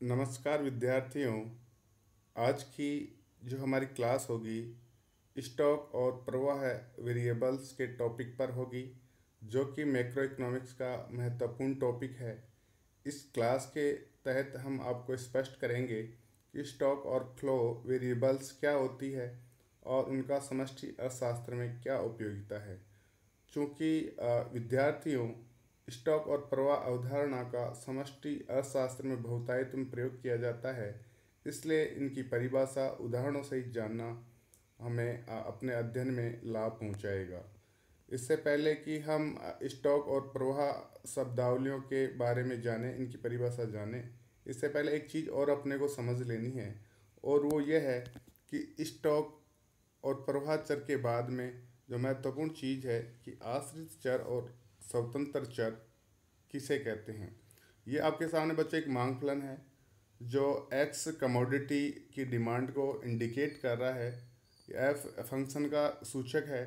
नमस्कार विद्यार्थियों। आज की जो हमारी क्लास होगी स्टॉक और प्रवाह वेरिएबल्स के टॉपिक पर होगी, जो कि मैक्रो इकोनॉमिक्स का महत्वपूर्ण टॉपिक है। इस क्लास के तहत हम आपको स्पष्ट करेंगे कि स्टॉक और फ्लो वेरिएबल्स क्या होती है और उनका समष्टि अर्थशास्त्र में क्या उपयोगिता है। चूँकि विद्यार्थियों, स्टॉक और प्रवाह अवधारणा का समष्टि अर्थशास्त्र में बहुतायत में प्रयोग किया जाता है, इसलिए इनकी परिभाषा उदाहरणों सहित जानना हमें अपने अध्ययन में लाभ पहुंचाएगा। इससे पहले कि हम स्टॉक और प्रवाह शब्दावलियों के बारे में जानें, इनकी परिभाषा जानें, इससे पहले एक चीज़ और अपने को समझ लेनी है, और वो ये है कि स्टॉक और प्रवाह चर के बाद में जो महत्वपूर्ण चीज़ है कि आश्रित चर और स्वतंत्र चर किसे कहते हैं। ये आपके सामने बच्चों एक मांग फलन है जो एक्स कमोडिटी की डिमांड को इंडिकेट कर रहा है। एफ फंक्शन का सूचक है,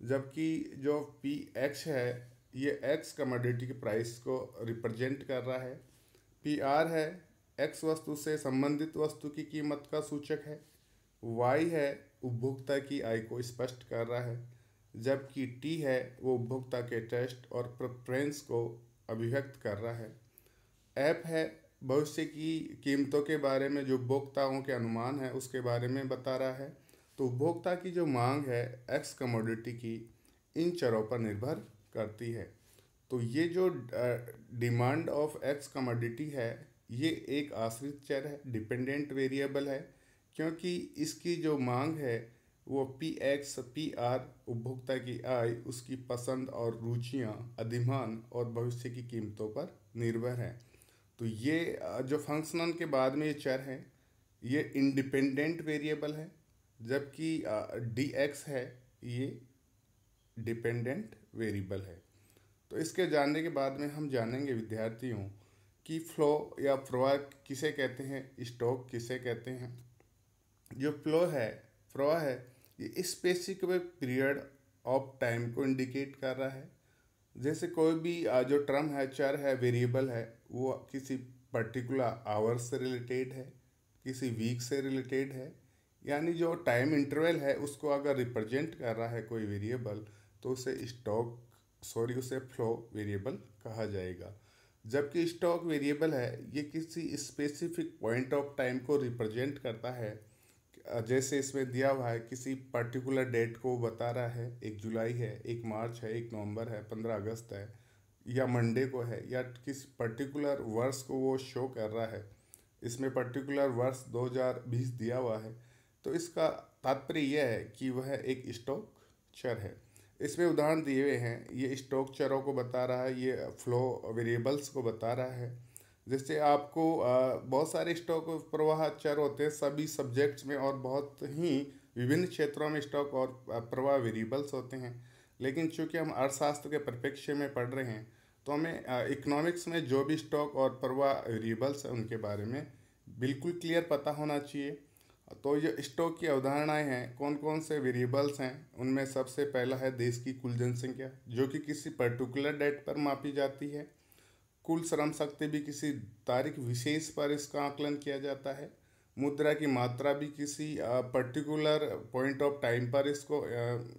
जबकि जो पी एक्स है ये एक्स कमोडिटी के प्राइस को रिप्रेजेंट कर रहा है। पी आर है एक्स वस्तु से संबंधित वस्तु की कीमत का सूचक है। वाई है उपभोक्ता की आय को स्पष्ट कर रहा है, जबकि टी है वो उपभोक्ता के टेस्ट और प्रेफरेंस को अभिव्यक्त कर रहा है। एफ है भविष्य की कीमतों के बारे में, जो उपभोक्ताओं के अनुमान है उसके बारे में बता रहा है। तो उपभोक्ता की जो मांग है एक्स कमोडिटी की, इन चरों पर निर्भर करती है। तो ये जो डिमांड ऑफ एक्स कमोडिटी है ये एक आश्रित चर है, डिपेंडेंट वेरिएबल है, क्योंकि इसकी जो मांग है वो पी एक्स पी आर उपभोक्ता की आय, उसकी पसंद और रुचियाँ, अधिमान और भविष्य की कीमतों पर निर्भर है। तो ये जो फंक्शनल के बाद में ये चर हैं ये इंडिपेंडेंट वेरिएबल है, जबकि डी एक्स है ये डिपेंडेंट वेरिएबल है। तो इसके जानने के बाद में हम जानेंगे विद्यार्थियों कि फ्लो या प्रवाह किसे कहते हैं, स्टॉक किसे कहते हैं। जो फ्लो है, प्रवाह है, ये स्पेसिफिक पीरियड ऑफ टाइम को इंडिकेट कर रहा है। जैसे कोई भी जो टर्म है, चर है, वेरिएबल है, वो किसी पर्टिकुलर आवर से रिलेटेड है, किसी वीक से रिलेटेड है, यानी जो टाइम इंटरवल है उसको अगर रिप्रेजेंट कर रहा है कोई वेरिएबल, तो उसे फ्लो वेरिएबल कहा जाएगा। जबकि स्टॉक वेरिएबल है ये किसी स्पेसिफिक पॉइंट ऑफ टाइम को रिप्रेजेंट करता है। जैसे इसमें दिया हुआ है किसी पर्टिकुलर डेट को बता रहा है, 1 जुलाई है, 1 मार्च है, 1 नवंबर है, 15 अगस्त है, या मंडे को है, या किस पर्टिकुलर वर्ष को वो शो कर रहा है। इसमें पर्टिकुलर वर्ष 2020 दिया हुआ है। तो इसका तात्पर्य यह है कि वह एक स्टॉक चर है। इसमें उदाहरण दिए हुए हैं, ये स्टॉक चरों को बता रहा है, ये फ्लो वेरिएबल्स को बता रहा है। जैसे आपको बहुत सारे स्टॉक प्रवाह चर होते हैं सभी सब्जेक्ट्स में, और बहुत ही विभिन्न क्षेत्रों में स्टॉक और प्रवाह वेरिएबल्स होते हैं। लेकिन चूंकि हम अर्थशास्त्र के परिप्रेक्ष्य में पढ़ रहे हैं, तो हमें इकोनॉमिक्स में जो भी स्टॉक और प्रवाह वेरिएबल्स हैं उनके बारे में बिल्कुल क्लियर पता होना चाहिए। तो ये स्टॉक की अवधारणाएं हैं, कौन कौन से वेरिएबल्स हैं, उनमें सबसे पहला है देश की कुल जनसंख्या, जो कि किसी पर्टिकुलर डेट पर मापी जाती है। कुल श्रम शक्ति भी किसी तारीख विशेष पर इसका आकलन किया जाता है। मुद्रा की मात्रा भी किसी पर्टिकुलर पॉइंट ऑफ टाइम पर इसको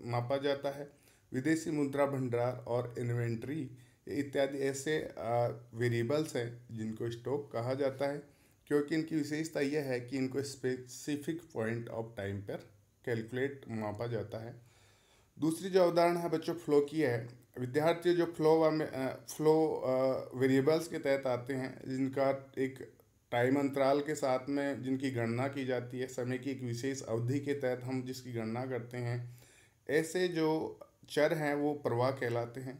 मापा जाता है। विदेशी मुद्रा भंडार और इन्वेंट्री इत्यादि ऐसे वेरिएबल्स हैं जिनको स्टॉक कहा जाता है, क्योंकि इनकी विशेषता यह है कि इनको स्पेसिफिक पॉइंट ऑफ टाइम पर कैलकुलेट मापा जाता है। दूसरी जो अवधारणा है बच्चों फ्लो की है। विद्यार्थी जो फ्लो वेरिएबल्स के तहत आते हैं, जिनका एक टाइम अंतराल के साथ में जिनकी गणना की जाती है, समय की एक विशेष अवधि के तहत हम जिसकी गणना करते हैं, ऐसे जो चर हैं वो प्रवाह कहलाते हैं।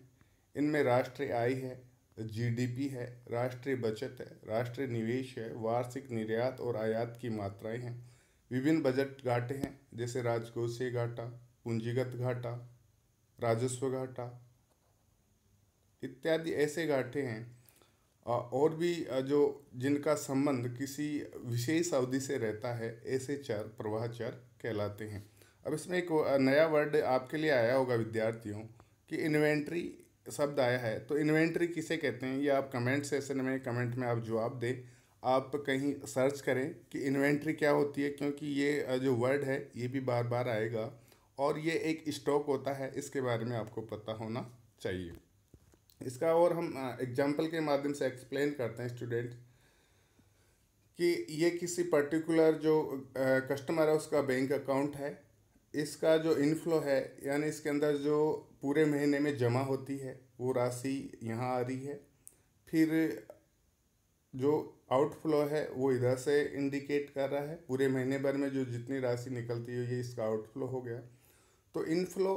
इनमें राष्ट्रीय आय है, जीडीपी है, राष्ट्रीय बचत है, राष्ट्रीय निवेश है, वार्षिक निर्यात और आयात की मात्राएं हैं। विभिन्न बजट घाटे हैं, जैसे राजकोषीय घाटा, पूंजीगत घाटा, राजस्व घाटा इत्यादि ऐसे घाटे हैं। और भी जो जिनका संबंध किसी विशेष अवधि से रहता है, ऐसे चर प्रवाह चर कहलाते हैं। अब इसमें एक नया वर्ड आपके लिए आया होगा विद्यार्थियों कि इन्वेंट्री शब्द आया है। तो इन्वेंट्री किसे कहते हैं, ये आप कमेंट सेशन में, कमेंट में आप जवाब दें। आप कहीं सर्च करें कि इन्वेंट्री क्या होती है, क्योंकि ये जो वर्ड है ये भी बार बार आएगा और ये एक स्टॉक होता है, इसके बारे में आपको पता होना चाहिए। इसका और हम एग्जाम्पल के माध्यम से एक्सप्लेन करते हैं स्टूडेंट कि ये किसी पर्टिकुलर जो कस्टमर है उसका बैंक अकाउंट है। इसका जो इनफ्लो है यानी इसके अंदर जो पूरे महीने में जमा होती है वो राशि यहाँ आ रही है। फिर जो आउटफ्लो है वो इधर से इंडिकेट कर रहा है, पूरे महीने भर में जो जितनी राशि निकलती है ये इसका आउटफ्लो हो गया। तो इनफ्लो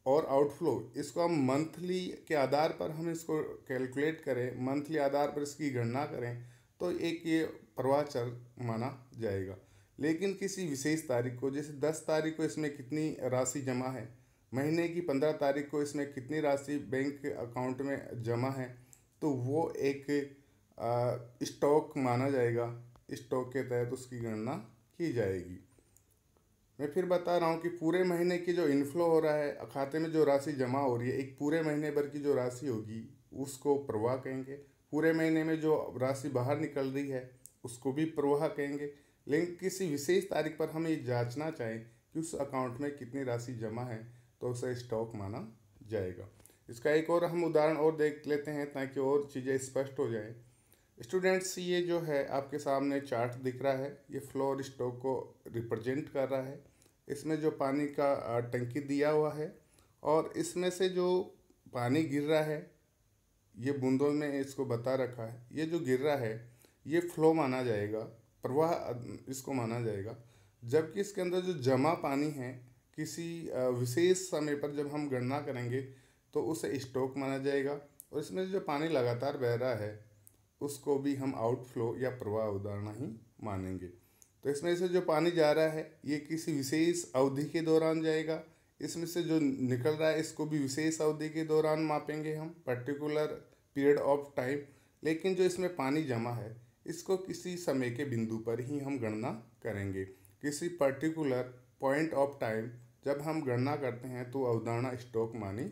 और आउटफ्लो इसको हम मंथली के आधार पर हम इसको कैलकुलेट करें, मंथली आधार पर इसकी गणना करें तो एक ये प्रवाह चर माना जाएगा। लेकिन किसी विशेष तारीख को, जैसे 10 तारीख को इसमें कितनी राशि जमा है, महीने की 15 तारीख को इसमें कितनी राशि बैंक अकाउंट में जमा है, तो वो एक स्टॉक माना जाएगा। स्टॉक के तहत उसकी गणना की जाएगी। मैं फिर बता रहा हूँ कि पूरे महीने की जो इनफ्लो हो रहा है, खाते में जो राशि जमा हो रही है, एक पूरे महीने भर की जो राशि होगी उसको प्रवाह कहेंगे। पूरे महीने में जो राशि बाहर निकल रही है उसको भी प्रवाह कहेंगे। लेकिन किसी विशेष तारीख पर हम ये जांचना चाहें कि उस अकाउंट में कितनी राशि जमा है तो उसे स्टॉक माना जाएगा। इसका एक और हम उदाहरण और देख लेते हैं ताकि और चीज़ें स्पष्ट हो जाए। स्टूडेंट्स, ये जो है आपके सामने चार्ट दिख रहा है, ये फ्लो और स्टॉक को रिप्रेजेंट कर रहा है। इसमें जो पानी का टंकी दिया हुआ है और इसमें से जो पानी गिर रहा है ये बूंदों में इसको बता रखा है। ये जो गिर रहा है ये फ्लो माना जाएगा, प्रवाह इसको माना जाएगा। जबकि इसके अंदर जो जमा पानी है किसी विशेष समय पर जब हम गणना करेंगे तो उसे स्टॉक माना जाएगा। और इसमें जो पानी लगातार बह रहा है उसको भी हम आउटफ्लो या प्रवाह उदाहरण ही मानेंगे। तो इसमें से जो पानी जा रहा है ये किसी विशेष अवधि के दौरान जाएगा। इसमें से जो निकल रहा है इसको भी विशेष अवधि के दौरान मापेंगे हम, पर्टिकुलर पीरियड ऑफ टाइम। लेकिन जो इसमें पानी जमा है इसको किसी समय के बिंदु पर ही हम गणना करेंगे। किसी पर्टिकुलर पॉइंट ऑफ टाइम जब हम गणना करते हैं तो अवधारणा स्टॉक मानी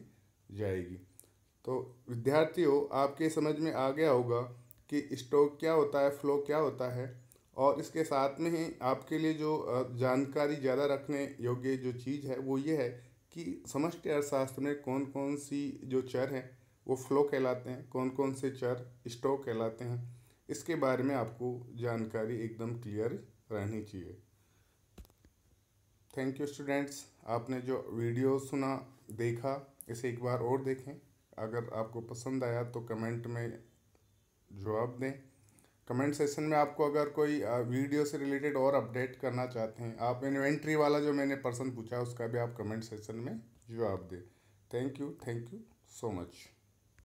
जाएगी। तो विद्यार्थियों, आपके समझ में आ गया होगा कि स्टॉक क्या होता है, फ्लो क्या होता है। और इसके साथ में ही आपके लिए जो जानकारी ज़्यादा रखने योग्य जो चीज़ है वो ये है कि समष्टि अर्थशास्त्र में कौन कौन सी जो चर हैं वो फ्लो कहलाते हैं, कौन कौन से चर स्टॉक कहलाते हैं। इसके बारे में आपको जानकारी एकदम क्लियर रहनी चाहिए। थैंक यू स्टूडेंट्स, आपने जो वीडियो सुना देखा इसे एक बार और देखें। अगर आपको पसंद आया तो कमेंट में जवाब दें। कमेंट सेक्शन में आपको अगर कोई वीडियो से रिलेटेड और अपडेट करना चाहते हैं, आप इन्वेंट्री वाला जो मैंने प्रश्न पूछा उसका भी आप कमेंट सेक्शन में जवाब दें। Thank you so much.